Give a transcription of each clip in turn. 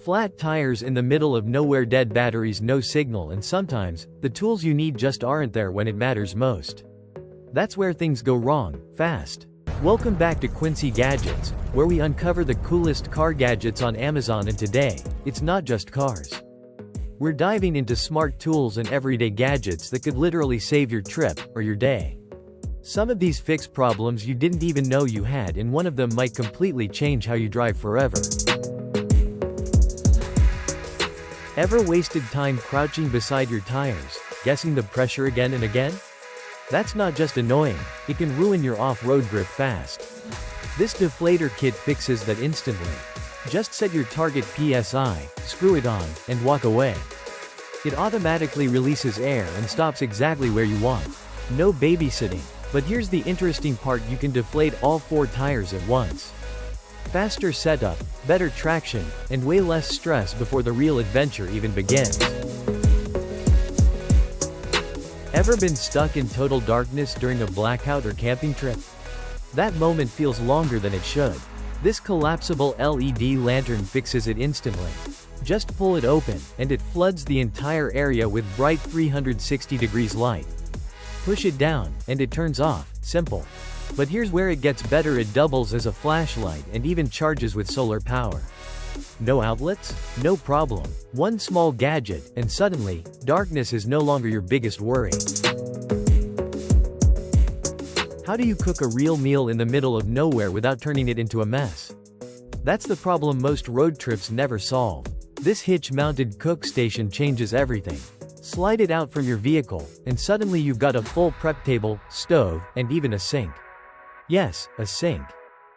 Flat tires in the middle of nowhere, dead batteries, no signal, and sometimes, the tools you need just aren't there when it matters most. That's where things go wrong, fast. Welcome back to Quincy Gadgets, where we uncover the coolest car gadgets on Amazon, and today, it's not just cars. We're diving into smart tools and everyday gadgets that could literally save your trip, or your day. Some of these fix problems you didn't even know you had, and one of them might completely change how you drive forever. Ever wasted time crouching beside your tires, guessing the pressure again and again? That's not just annoying, it can ruin your off-road grip fast. This deflator kit fixes that instantly. Just set your target PSI, screw it on, and walk away. It automatically releases air and stops exactly where you want. No babysitting. But here's the interesting part: you can deflate all 4 tires at once. Faster setup, better traction, and way less stress before the real adventure even begins. Ever been stuck in total darkness during a blackout or camping trip? That moment feels longer than it should. This collapsible LED lantern fixes it instantly. Just pull it open, and it floods the entire area with bright 360 degrees light. Push it down, and it turns off. Simple. But here's where it gets better: it doubles as a flashlight and even charges with solar power. No outlets? No problem. One small gadget, and suddenly, darkness is no longer your biggest worry. How do you cook a real meal in the middle of nowhere without turning it into a mess? That's the problem most road trips never solve. This hitch-mounted cook station changes everything. Slide it out from your vehicle, and suddenly you've got a full prep table, stove, and even a sink. Yes, a sink.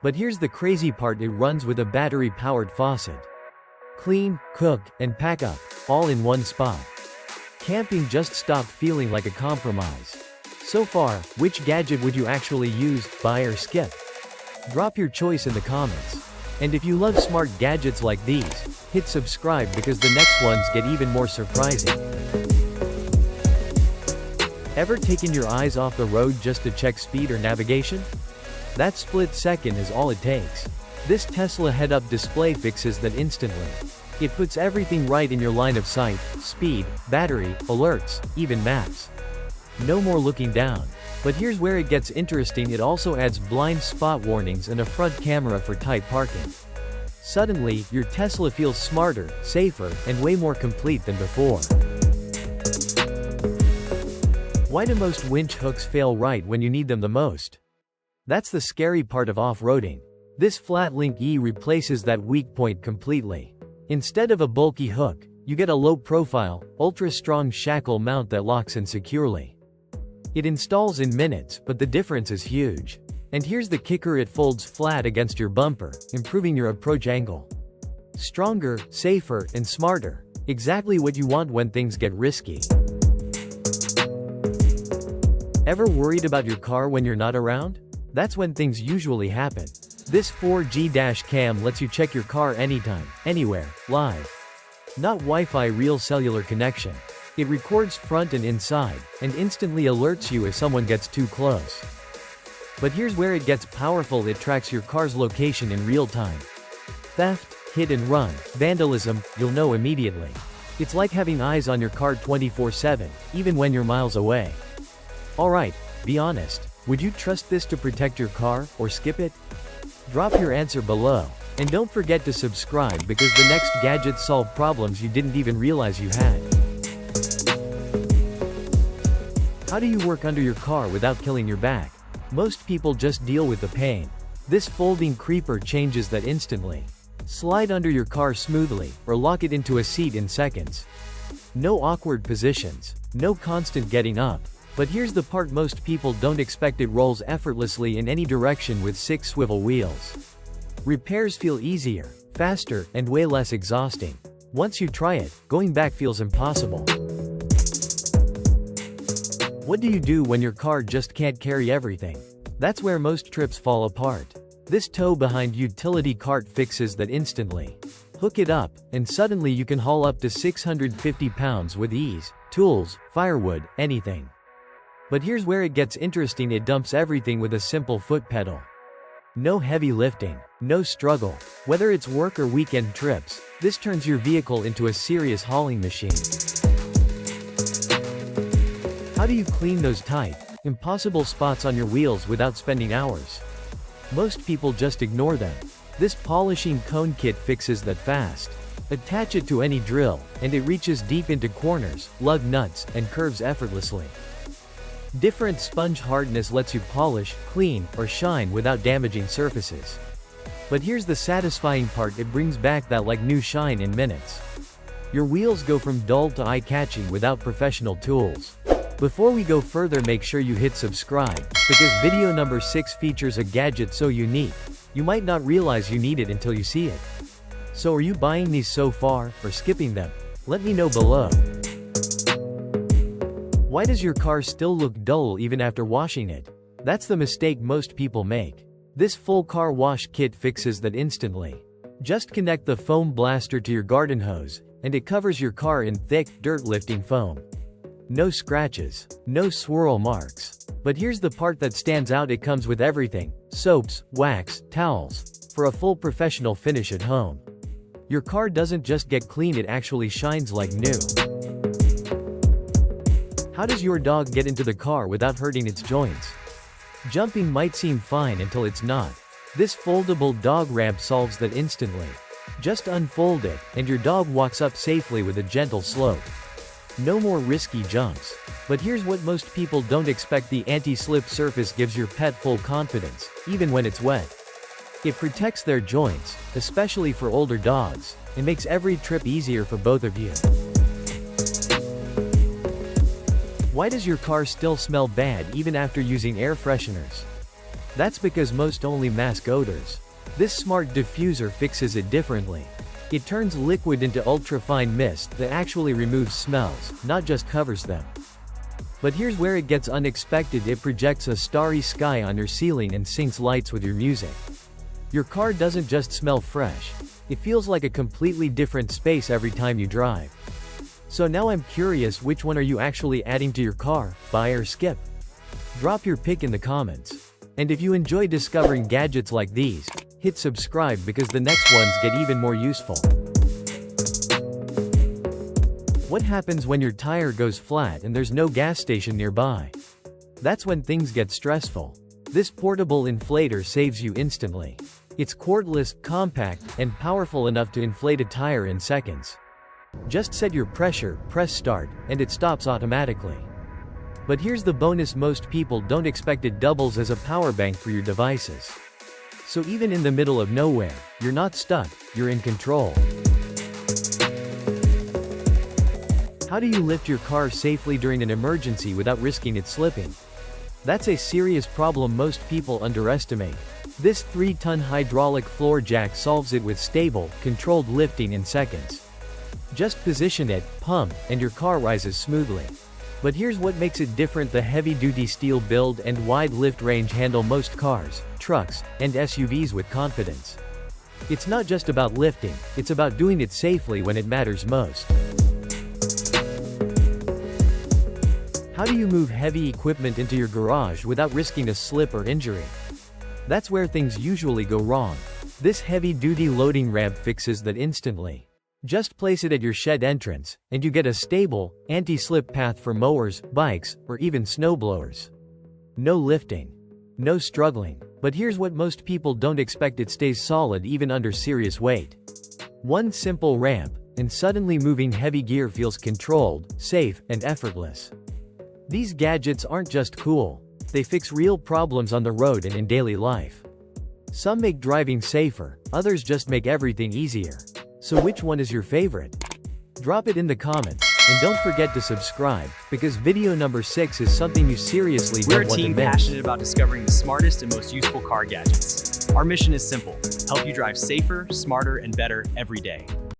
But here's the crazy part: it runs with a battery-powered faucet. Clean, cook, and pack up, all in one spot. Camping just stopped feeling like a compromise. So far, which gadget would you actually use, buy, or skip? Drop your choice in the comments. And if you love smart gadgets like these, hit subscribe because the next ones get even more surprising. Ever taken your eyes off the road just to check speed or navigation? That split second is all it takes. This Tesla head-up display fixes that instantly. It puts everything right in your line of sight: speed, battery, alerts, even maps. No more looking down. But here's where it gets interesting: it also adds blind spot warnings and a front camera for tight parking. Suddenly, your Tesla feels smarter, safer, and way more complete than before. Why do most winch hooks fail right when you need them the most? That's the scary part of off-roading. This Flatlink E replaces that weak point completely. Instead of a bulky hook, you get a low-profile, ultra-strong shackle mount that locks in securely. It installs in minutes, but the difference is huge. And here's the kicker: it folds flat against your bumper, improving your approach angle. Stronger, safer, and smarter. Exactly what you want when things get risky. Ever worried about your car when you're not around? That's when things usually happen. This 4G dash cam lets you check your car anytime, anywhere, live. Not Wi-Fi, real cellular connection. It records front and inside, and instantly alerts you if someone gets too close. But here's where it gets powerful: it tracks your car's location in real time. Theft, hit and run, vandalism, you'll know immediately. It's like having eyes on your car 24/7, even when you're miles away. Alright, be honest. Would you trust this to protect your car, or skip it? Drop your answer below. And don't forget to subscribe because the next gadgets solve problems you didn't even realize you had. How do you work under your car without killing your back? Most people just deal with the pain. This folding creeper changes that instantly. Slide under your car smoothly, or lock it into a seat in seconds. No awkward positions. No constant getting up. But here's the part most people don't expect: it rolls effortlessly in any direction with 6 swivel wheels. Repairs feel easier, faster, and way less exhausting. Once you try it, going back feels impossible. What do you do when your car just can't carry everything? That's where most trips fall apart. This tow-behind utility cart fixes that instantly. Hook it up, and suddenly you can haul up to 650 pounds with ease: tools, firewood, anything. But here's where it gets interesting: it dumps everything with a simple foot pedal. No heavy lifting, no struggle. Whether it's work or weekend trips, This turns your vehicle into a serious hauling machine. How do you clean those tight, impossible spots on your wheels without spending hours? Most people just ignore them. This polishing cone kit fixes that fast. Attach it to any drill, and it reaches deep into corners, lug nuts, and curves effortlessly. Different sponge hardness lets you polish, clean, or shine without damaging surfaces. But here's the satisfying part: it brings back that like new shine in minutes. Your wheels go from dull to eye-catching without professional tools. Before we go further, make sure you hit subscribe, because video number 6 features a gadget so unique, you might not realize you need it until you see it. So are you buying these so far, or skipping them? Let me know below. Why does your car still look dull even after washing it? That's the mistake most people make. This full car wash kit fixes that instantly. Just connect the foam blaster to your garden hose, and it covers your car in thick, dirt-lifting foam. No scratches, no swirl marks. But here's the part that stands out: it comes with everything: soaps, wax, towels, for a full professional finish at home. Your car doesn't just get clean, it actually shines like new. How does your dog get into the car without hurting its joints? Jumping might seem fine until it's not. This foldable dog ramp solves that instantly. Just unfold it, and your dog walks up safely with a gentle slope. No more risky jumps. But here's what most people don't expect: the anti-slip surface gives your pet full confidence, even when it's wet. It protects their joints, especially for older dogs, and makes every trip easier for both of you. Why does your car still smell bad even after using air fresheners? That's because most only mask odors. This smart diffuser fixes it differently. It turns liquid into ultra-fine mist that actually removes smells, not just covers them. But here's where it gets unexpected: it projects a starry sky on your ceiling and syncs lights with your music. Your car doesn't just smell fresh, it feels like a completely different space every time you drive. So now I'm curious, which one are you actually adding to your car, buy or skip? Drop your pick in the comments. And if you enjoy discovering gadgets like these, hit subscribe, because the next ones get even more useful. What happens when your tire goes flat and there's no gas station nearby? That's when things get stressful. This portable inflator saves you instantly. It's cordless, compact, and powerful enough to inflate a tire in seconds. Just set your pressure, press start, and it stops automatically. But here's the bonus most people don't expect: it doubles as a power bank for your devices. So even in the middle of nowhere, you're not stuck, you're in control. How do you lift your car safely during an emergency without risking it slipping? That's a serious problem most people underestimate. This 3-ton hydraulic floor jack solves it with stable, controlled lifting in seconds. Just position it, pump, and your car rises smoothly. But here's what makes it different: the heavy-duty steel build and wide lift range handle most cars, trucks, and SUVs with confidence. It's not just about lifting, it's about doing it safely when it matters most. How do you move heavy equipment into your garage without risking a slip or injury? That's where things usually go wrong. This heavy-duty loading ramp fixes that instantly. Just place it at your shed entrance, and you get a stable, anti-slip path for mowers, bikes, or even snowblowers. No lifting. No struggling. But here's what most people don't expect: it stays solid even under serious weight. One simple ramp, and suddenly moving heavy gear feels controlled, safe, and effortless. These gadgets aren't just cool. They fix real problems on the road and in daily life. Some make driving safer, others just make everything easier. So which one is your favorite? Drop it in the comments, and don't forget to subscribe, because video number 6 is something you seriously don't want to miss. We're a team passionate about discovering the smartest and most useful car gadgets. Our mission is simple: help you drive safer, smarter, and better every day.